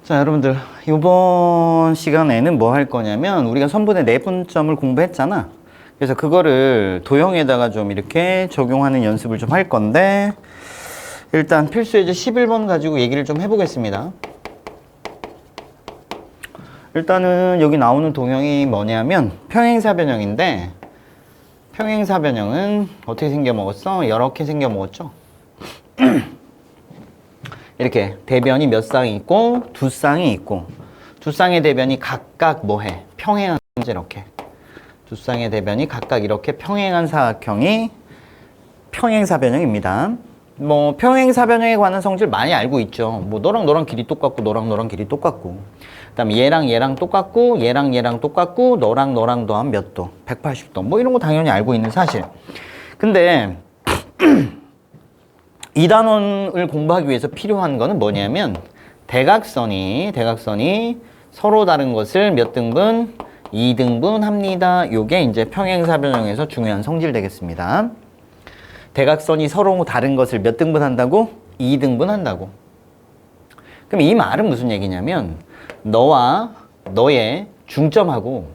자, 여러분들 이번 시간에는 뭐 할 거냐면 우리가 선분의 내분점을 공부했잖아. 그래서 그거를 도형에다가 좀 이렇게 적용하는 연습을 좀 할 건데, 일단 필수예제 11번 가지고 얘기를 좀 해보겠습니다. 일단은 여기 나오는 도형이 뭐냐면 평행사변형인데, 평행사변형은 어떻게 생겨먹었어? 이렇게 생겨먹었죠. 이렇게 대변이 몇 쌍이 있고 두 쌍이 있고, 두 쌍의 대변이 각각 뭐해? 평행한 이렇게 두 쌍의 대변이 각각 이렇게 평행한 사각형이 평행사변형입니다. 뭐 평행사변형에 관한 성질 많이 알고 있죠. 뭐 너랑 너랑 길이 똑같고 너랑 너랑 길이 똑같고, 그다음에 얘랑 얘랑 똑같고 얘랑 얘랑 똑같고 너랑 너랑 더하면 몇 도? 180도. 뭐 이런 거 당연히 알고 있는 사실. 근데 이 단원을 공부하기 위해서 필요한 거는 뭐냐면 대각선이 서로 다른 것을 몇 등분? 2등분 합니다. 요게 이제 평행사변형에서 중요한 성질 되겠습니다. 대각선이 서로 다른 것을 몇 등분 한다고? 2등분 한다고. 그럼 이 말은 무슨 얘기냐면 너와 너의 중점하고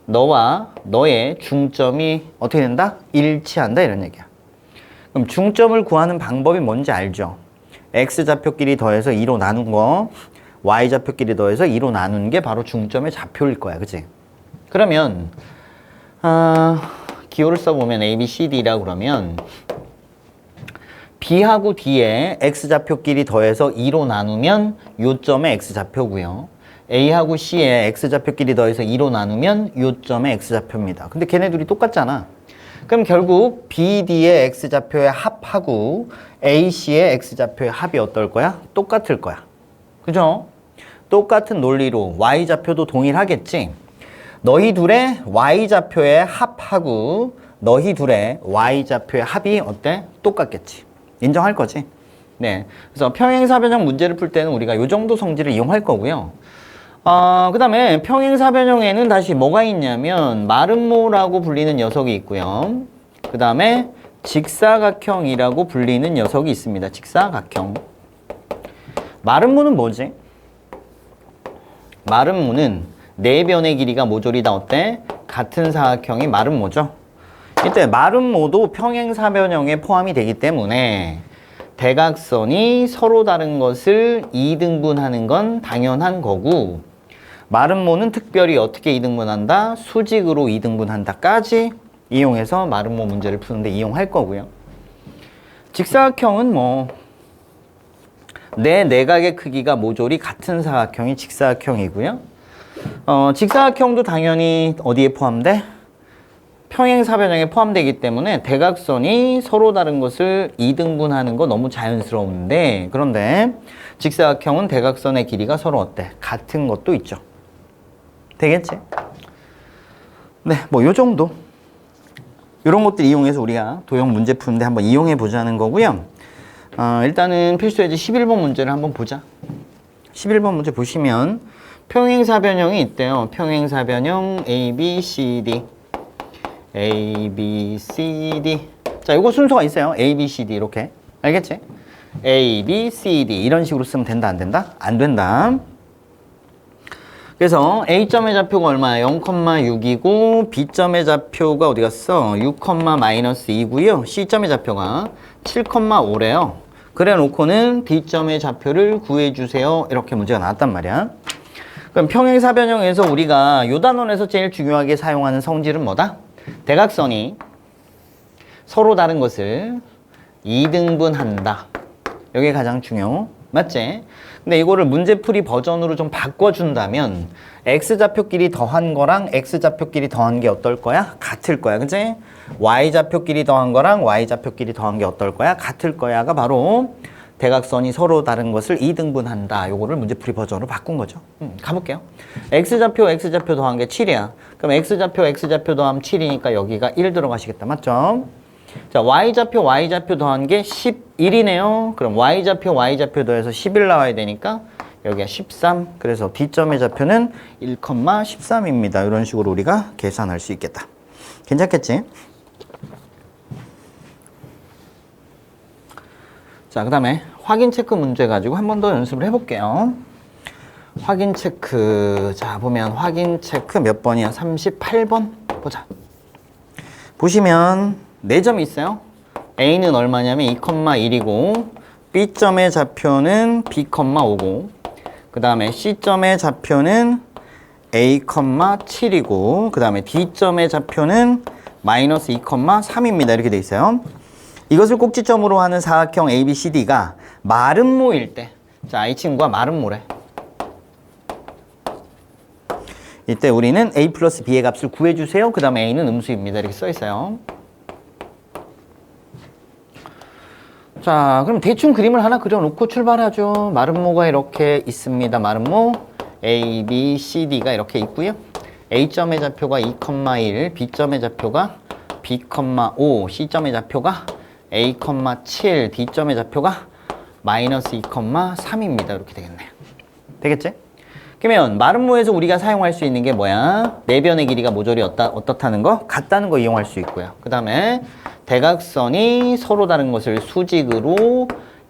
너와 너의 중점이 어떻게 된다? 일치한다, 이런 얘기야. 그럼 중점을 구하는 방법이 뭔지 알죠? x좌표끼리 더해서 2로 나눈 거, y좌표끼리 더해서 2로 나눈 게 바로 중점의 좌표일 거야, 그치? 그러면 기호를 써보면 a, b, c, d라고 그러면 b하고 d에 x좌표끼리 더해서 2로 나누면 요점의 x좌표고요. a하고 c에 x좌표끼리 더해서 2로 나누면 요점의 x좌표입니다. 근데 걔네들이 똑같잖아. 그럼 결국 BD의 X좌표의 합하고 AC의 X좌표의 합이 어떨 거야? 똑같을 거야. 그죠? 똑같은 논리로 Y좌표도 동일하겠지? 너희 둘의 Y좌표의 합하고 너희 둘의 Y좌표의 합이 어때? 똑같겠지. 인정할 거지? 네. 그래서 평행사변형 문제를 풀 때는 우리가 이 정도 성질을 이용할 거고요. 그 다음에 평행사변형에는 다시 뭐가 있냐면 마름모라고 불리는 녀석이 있고요. 그 다음에 직사각형이라고 불리는 녀석이 있습니다. 직사각형. 마름모는 뭐지? 마름모는 네 변의 길이가 모조리 다 어때? 같은 사각형이 마름모죠. 이때 마름모도 평행사변형에 포함이 되기 때문에 대각선이 서로 다른 것을 2등분하는 건 당연한 거고, 마름모는 특별히 어떻게 2등분한다? 수직으로 2등분한다까지 이용해서 마름모 문제를 푸는데 이용할 거고요. 직사각형은 뭐 내 내각의 크기가 모조리 같은 사각형이 직사각형이고요. 직사각형도 당연히 어디에 포함돼? 평행사변형에 포함되기 때문에 대각선이 서로 다른 것을 2등분하는 거 너무 자연스러운데, 그런데 직사각형은 대각선의 길이가 서로 어때? 같은 것도 있죠. 되겠지? 네, 뭐 요 정도. 이런 것들 이용해서 우리가 도형 문제 푸는데 한번 이용해 보자는 거고요. 일단은 필수예제 11번 문제를 한번 보자. 11번 문제 보시면 평행사변형이 있대요. 평행사변형 A, B, C, D. A, B, C, D. 자, 요거 순서가 있어요. A, B, C, D 이렇게. 알겠지? A, B, C, D 이런 식으로 쓰면 된다, 안 된다? 안 된다. 그래서 A점의 좌표가 얼마야? 0,6이고 B점의 좌표가 어디 갔어? 6,-2고요. C점의 좌표가 7,5래요. 그래 놓고는 D점의 좌표를 구해주세요. 이렇게 문제가 나왔단 말이야. 그럼 평행사변형에서 우리가 요 단원에서 제일 중요하게 사용하는 성질은 뭐다? 대각선이 서로 다른 것을 2등분한다. 이게 가장 중요. 맞지? 근데 이거를 문제풀이 버전으로 좀 바꿔준다면 X좌표끼리 더한 거랑 X좌표끼리 더한 게 어떨 거야? 같을 거야. 그치? Y좌표끼리 더한 거랑 Y좌표끼리 더한 게 어떨 거야? 같을 거야가 바로 대각선이 서로 다른 것을 2등분한다. 요거를 문제풀이 버전으로 바꾼 거죠. 가볼게요. X좌표 더한 게 7이야. 그럼 X좌표 더하면 7이니까 여기가 1 들어가시겠다. 맞죠? 자, Y좌표 더한 게 11이네요. 그럼 Y좌표 더해서 11 나와야 되니까 여기가 13. 그래서 D점의 좌표는 1,13입니다. 이런 식으로 우리가 계산할 수 있겠다. 괜찮겠지? 자, 그 다음에 확인 체크 문제 가지고 한 번 더 연습을 해볼게요. 확인 체크. 자, 보면 확인 체크 몇 번이야? 38번. 보자. 보시면 4점이 있어요. A는 얼마냐면 2,1이고 B점의 좌표는 B,5고 그 다음에 C점의 좌표는 A,7이고 그 다음에 D점의 좌표는 마이너스 2,3입니다. 이렇게 돼 있어요. 이것을 꼭지점으로 하는 사각형 ABCD가 마름모일 때, 자, 이 친구가 마름모래. 이때 우리는 A 플러스 B의 값을 구해주세요. 그 다음에 A는 음수입니다. 이렇게 써 있어요. 자, 그럼 대충 그림을 하나 그려놓고 출발하죠. 마름모가 이렇게 있습니다. 마름모 A, B, C, D가 이렇게 있고요. A점의 좌표가 2,1, B점의 좌표가 B,5, C점의 좌표가 A,7, D점의 좌표가 마이너스 2,3입니다. 이렇게 되겠네요. 되겠지? 그러면 마름모에서 우리가 사용할 수 있는 게 뭐야? 내변의 길이가 모조리 어떻다는 거? 같다는 거 이용할 수 있고요. 그 다음에 대각선이 서로 다른 것을 수직으로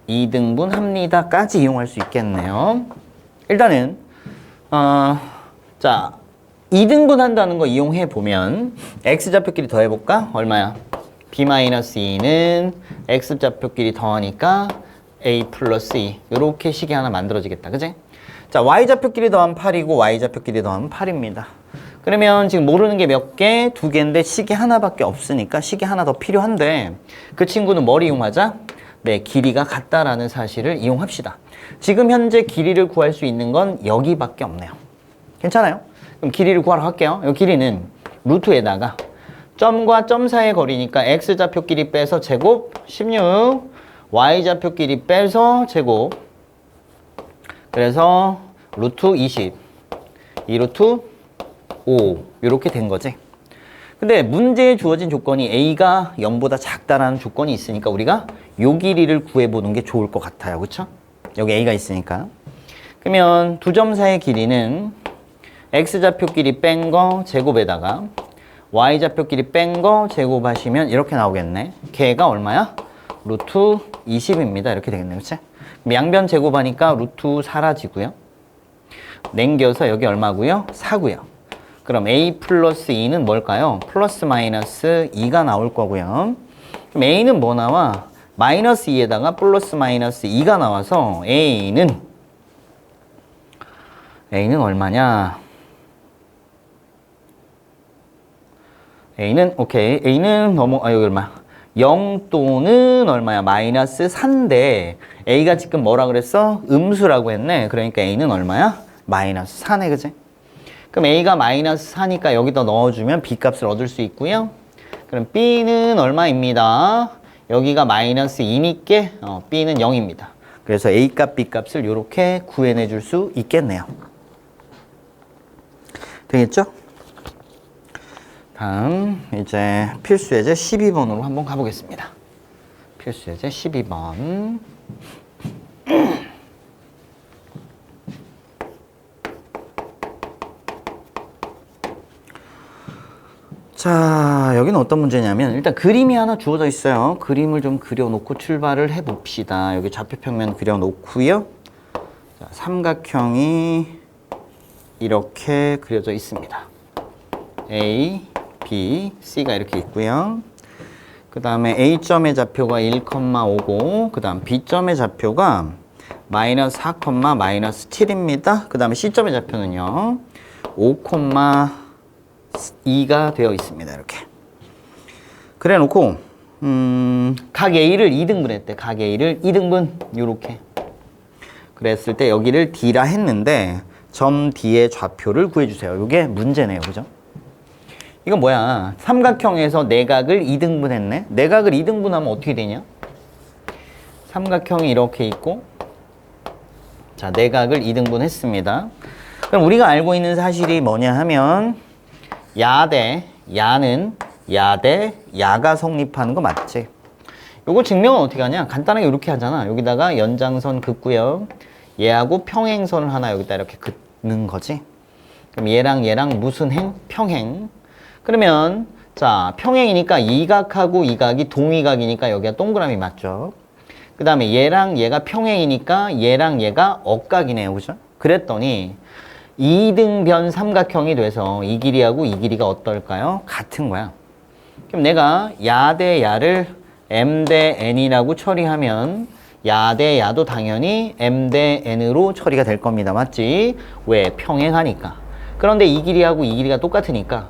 2등분합니다. 까지 이용할 수 있겠네요. 일단은 자, 2등분한다는 거 이용해 보면 x좌표끼리 더해볼까? 얼마야? b-2는 x좌표끼리 더하니까 a 플러스 2 이렇게 식이 하나 만들어지겠다. 그지? 자, y좌표끼리 더하면 8이고 y좌표끼리 더하면 8입니다. 그러면 지금 모르는 게 몇 개? 2개인데 식이 하나밖에 없으니까 식이 하나 더 필요한데 그 친구는 뭘 이용하자? 네, 길이가 같다라는 사실을 이용합시다. 지금 현재 길이를 구할 수 있는 건 여기밖에 없네요. 괜찮아요? 그럼 길이를 구하러 갈게요. 이 길이는 루트에다가 점과 점 사이의 거리니까 x좌표끼리 빼서 제곱 16, y좌표끼리 빼서 제곱 그래서 루트 20, 2루트 5 이렇게 된 거지. 근데 문제에 주어진 조건이 a가 0보다 작다라는 조건이 있으니까 우리가 요 길이를 구해보는 게 좋을 것 같아요. 그쵸? 여기 a가 있으니까. 그러면 두 점 사이의 길이는 x좌표끼리 뺀 거 제곱에다가 y좌표끼리 뺀 거 제곱하시면 이렇게 나오겠네. 걔가 얼마야? 루트 20입니다. 이렇게 되겠네. 그치? 양변 제곱하니까 루트 사라지고요. 남겨서 여기 얼마고요? 4고요. 그럼 a 플러스 2는 뭘까요? 플러스 마이너스 2가 나올 거고요. 그럼 a는 뭐 나와? 마이너스 2에다가 플러스 마이너스 2가 나와서 a는 얼마냐? a는 오케이. a는 여기 얼마? 0 또는 얼마야? 마이너스 4인데 a가 지금 뭐라 그랬어? 음수라고 했네. 그러니까 a는 얼마야? 마이너스 4네. 그지? 그럼 a가 마이너스 4니까 여기다 넣어주면 b 값을 얻을 수 있고요. 그럼 b는 얼마입니다? 여기가 마이너스 2니까 b는 0입니다. 그래서 a 값, b 값을 이렇게 구해내 줄 수 있겠네요. 되겠죠? 다음 이제 필수 예제 12번으로 한번 가보겠습니다. 필수 예제 12번. 자, 여기는 어떤 문제냐면 일단 그림이 하나 주어져 있어요. 그림을 좀 그려놓고 출발을 해봅시다. 여기 좌표평면 그려놓고요. 자, 삼각형이 이렇게 그려져 있습니다. A, B, C가 이렇게 있고요. 그 다음에 A점의 좌표가 1,5고 그 다음 B점의 좌표가 마이너스 4, 마이너스 7입니다. 그 다음에 C점의 좌표는요 5,2가 되어 있습니다. 이렇게 그래 놓고 각 A를 2등분 했대. 각 A를 2등분 요렇게 그랬을 때 여기를 D라 했는데 점 D의 좌표를 구해주세요. 이게 문제네요. 그죠? 이건 뭐야? 삼각형에서 내각을 2등분 했네. 내각을 2등분하면 어떻게 되냐? 삼각형이 이렇게 있고 자, 내각을 2등분 했습니다. 그럼 우리가 알고 있는 사실이 뭐냐 하면 야대, 야는 야대, 야가 성립하는 거 맞지? 요거 증명은 어떻게 하냐? 간단하게 이렇게 하잖아. 여기다가 연장선 긋고요. 얘하고 평행선을 하나 여기다 이렇게 긋는 거지. 그럼 얘랑 무슨 행? 평행. 그러면 자, 평행이니까 이 각하고 이 각이 동위각이니까 여기가 동그라미 맞죠? 그 다음에 얘랑 얘가 평행이니까 얘랑 얘가 억각이네요. 그죠? 그랬더니 2등변 삼각형이 돼서 이 길이하고 이 길이가 어떨까요? 같은 거야. 그럼 내가 야 대 야를 m 대 n이라고 처리하면 야 대 야도 당연히 m 대 n으로 처리가 될 겁니다. 맞지? 왜? 평행하니까. 그런데 이 길이하고 이 길이가 똑같으니까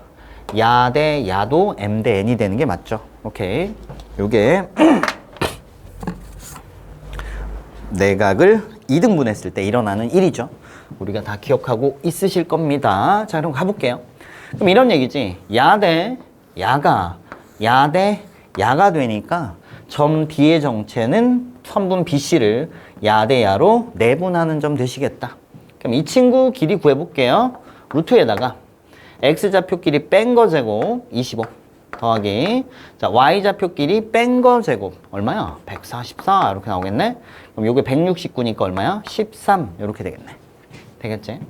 야 대 야도 m 대 n이 되는 게 맞죠? 오케이. 요게 내각을 2등분했을 때 일어나는 일이죠. 우리가 다 기억하고 있으실 겁니다. 자, 그럼 가볼게요. 그럼 이런 얘기지. 야 대 야가 야 대 야가 되니까 점 D의 정체는 선분 BC를 야 대 야로 내분하는 점 되시겠다. 그럼 이 친구 길이 구해볼게요. 루트에다가 X좌표 길이 뺀 거 제곱 25 더하기 자 Y좌표 길이 뺀 거 제곱 얼마야? 144 이렇게 나오겠네. 그럼 요게 169니까 얼마야? 13 이렇게 되겠네. 되겠지?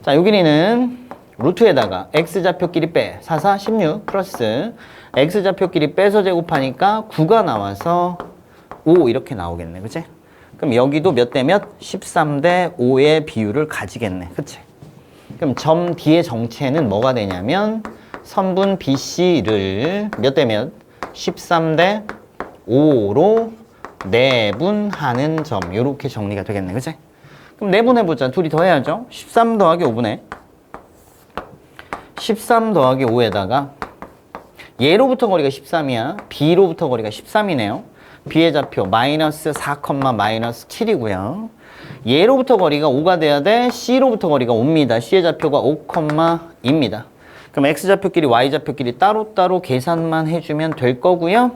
자, 요 길이는 루트에다가 X좌표 길이 빼 44 16 플러스 X좌표 길이 빼서 제곱하니까 9가 나와서 5 이렇게 나오겠네. 그치? 그럼 여기도 몇 대 몇? 13 대 5의 비율을 가지겠네. 그치? 그럼 점 D의 정체는 뭐가 되냐면 선분 BC를 몇 대 몇? 13 대 5로 내분하는 점. 이렇게 정리가 되겠네. 그치? 그럼 내분해보자. 둘이 더해야죠. 13 더하기 5분의 13 더하기 5에다가 얘로부터 거리가 13이야. B로부터 거리가 13이네요. B의 좌표 마이너스 4, 마이너스 7이고요. 얘로부터 거리가 5가 돼야 돼. C로부터 거리가 5입니다. C의 좌표가 5,2입니다. 그럼 X좌표끼리 Y좌표끼리 따로따로 계산만 해주면 될 거고요.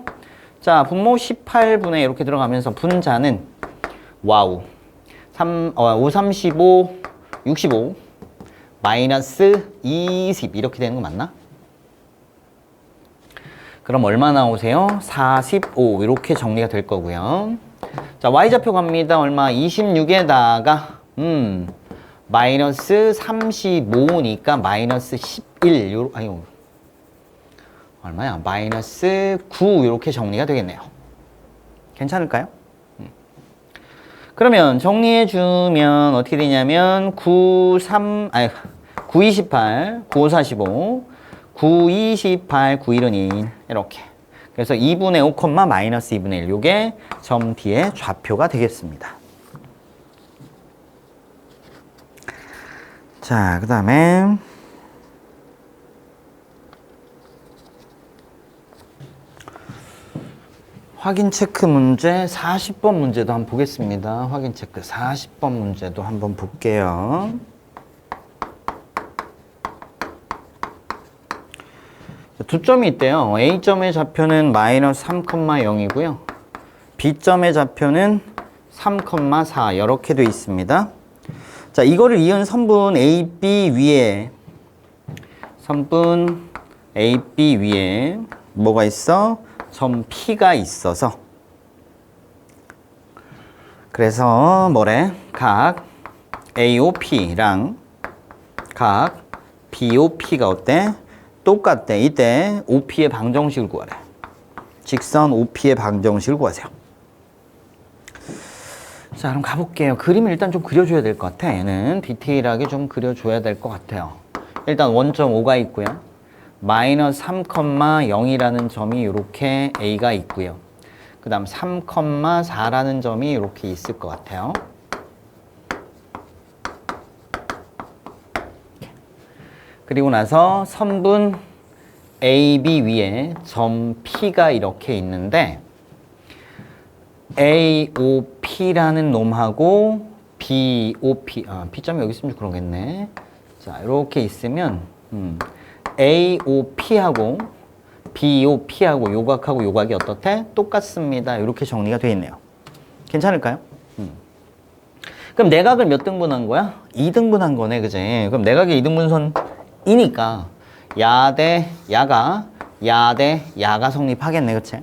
자, 분모 18분의 이렇게 들어가면서 분자는 와우 5, 35, 65 마이너스 20 이렇게 되는 거 맞나? 그럼 얼마 나오세요? 45 이렇게 정리가 될 거고요. 자, Y좌표 갑니다. 얼마? 26에다가 마이너스 35니까 마이너스 11 아유 얼마야? 마이너스 9 이렇게 정리가 되겠네요. 괜찮을까요? 그러면 정리해주면 어떻게 되냐면 9, 28, 9, 5, 45 9, 28, 9, 1은 2 이렇게. 그래서 2분의 5, 마이너스 2분의 1 요게 점 D의 좌표가 되겠습니다. 자, 그 다음에 확인 체크 문제 40번 문제도 한번 보겠습니다. 확인 체크 40번 문제도 한번 볼게요. 두 점이 있대요. A점의 좌표는 마이너스 3,0이고요. B점의 좌표는 3,4 이렇게 돼 있습니다. 자, 이거를 이은 선분 AB 위에 뭐가 있어? 점 P가 있어서 그래서 뭐래? 각 AOP랑 각 BOP가 어때? 똑같대. 이때 OP의 방정식을 구하래. 직선 OP의 방정식을 구하세요. 자, 그럼 가볼게요. 그림을 일단 좀 그려줘야 될 것 같아. 얘는 디테일하게 좀 그려줘야 될 것 같아요. 일단 원점 5가 있고요. 마이너스 3,0이라는 점이 이렇게 A가 있고요. 그 다음 3,4라는 점이 이렇게 있을 것 같아요. 그리고 나서 선분 AB 위에 점 P가 이렇게 있는데 AOP라는 놈하고 BOP, P점이 여기 있으면 그러겠네. 자, 이렇게 있으면 AOP하고 BOP하고 요각하고 요각이 어떻대? 똑같습니다. 이렇게 정리가 되어 있네요. 괜찮을까요? 그럼 내각을 몇 등분한 거야? 2등분한 거네, 그지? 그럼 내각의 2등분선이니까 야 대 야가 성립하겠네, 그치?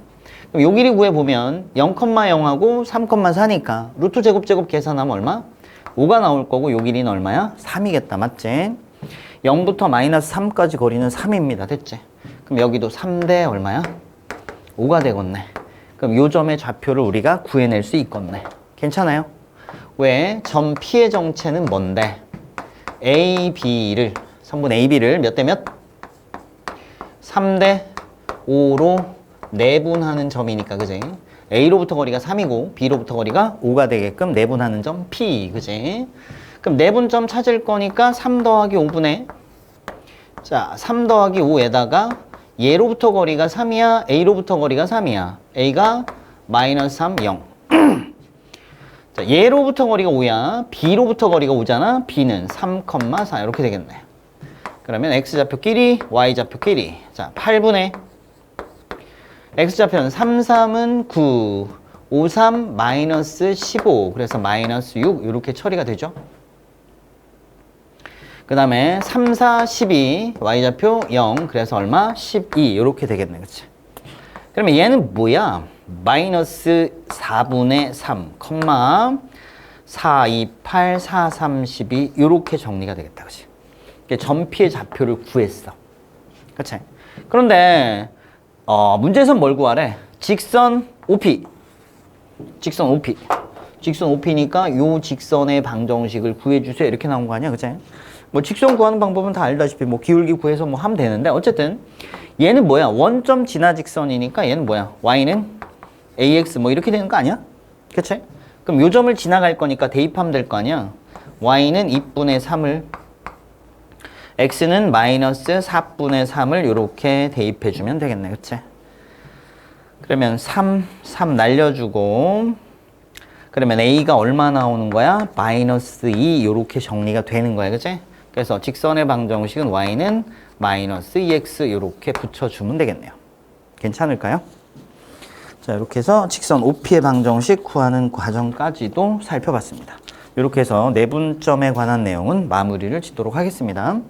그럼 요 길이 구해보면 0,0하고 3,4니까 루트 제곱 계산하면 얼마? 5가 나올 거고 요 길이는 얼마야? 3이겠다, 맞지? 0부터 마이너스 3까지 거리는 3입니다, 됐지? 그럼 여기도 3대 얼마야? 5가 되겠네. 그럼 요 점의 좌표를 우리가 구해낼 수 있겠네. 괜찮아요? 왜? 점 P의 정체는 뭔데? A, B를 선분 A, B를 몇 대 몇? 3대 5로 내분하는 점이니까 그지? A로부터 거리가 3이고 B로부터 거리가 5가 되게끔 내분하는 점 P 그지? 그럼 내분점 찾을 거니까 3 더하기 5분의 자, 3 더하기 5에다가 얘로부터 거리가 3이야? A로부터 거리가 3이야? A가 마이너스 3, 0. 자, 얘로부터 거리가 5야. B로부터 거리가 5잖아. B는 3,4 이렇게 되겠네. 그러면 X좌표끼리, Y좌표끼리. 자, 8분의 X좌표는 3, 3은 9, 5, 3 마이너스 15. 그래서 마이너스 6 이렇게 처리가 되죠. 그 다음에 3, 4, 12 Y좌표 0 그래서 얼마? 12 이렇게 되겠네 그치? 그러면 얘는 뭐야? 마이너스 4분의 3 4, 2, 8, 4, 3, 12 이렇게 정리가 되겠다 그치? 점피의 좌표를 구했어 그치? 그런데 문제에선 뭘 구하래? 직선 OP 직선 OP 직선 OP니까 요 직선의 방정식을 구해주세요 이렇게 나온 거 아니야 그치? 뭐 직선 구하는 방법은 다 알다시피 뭐 기울기 구해서 뭐 하면 되는데 어쨌든 얘는 뭐야? 원점 지나 직선이니까 얘는 뭐야? y는 ax 뭐 이렇게 되는 거 아니야? 그치? 그럼 요 점을 지나갈 거니까 대입하면 될 거 아니야? y는 2분의 3을 x는 마이너스 4분의 3을 이렇게 대입해주면 되겠네 그치? 그러면 3 날려주고 그러면 a가 얼마 나오는 거야? 마이너스 2 이렇게 정리가 되는 거야 그치? 그래서 직선의 방정식은 y는 마이너스 2x 이렇게 붙여주면 되겠네요. 괜찮을까요? 자, 이렇게 해서 직선 OP의 방정식 구하는 과정까지도 살펴봤습니다. 이렇게 해서 내분점에 관한 내용은 마무리를 짓도록 하겠습니다.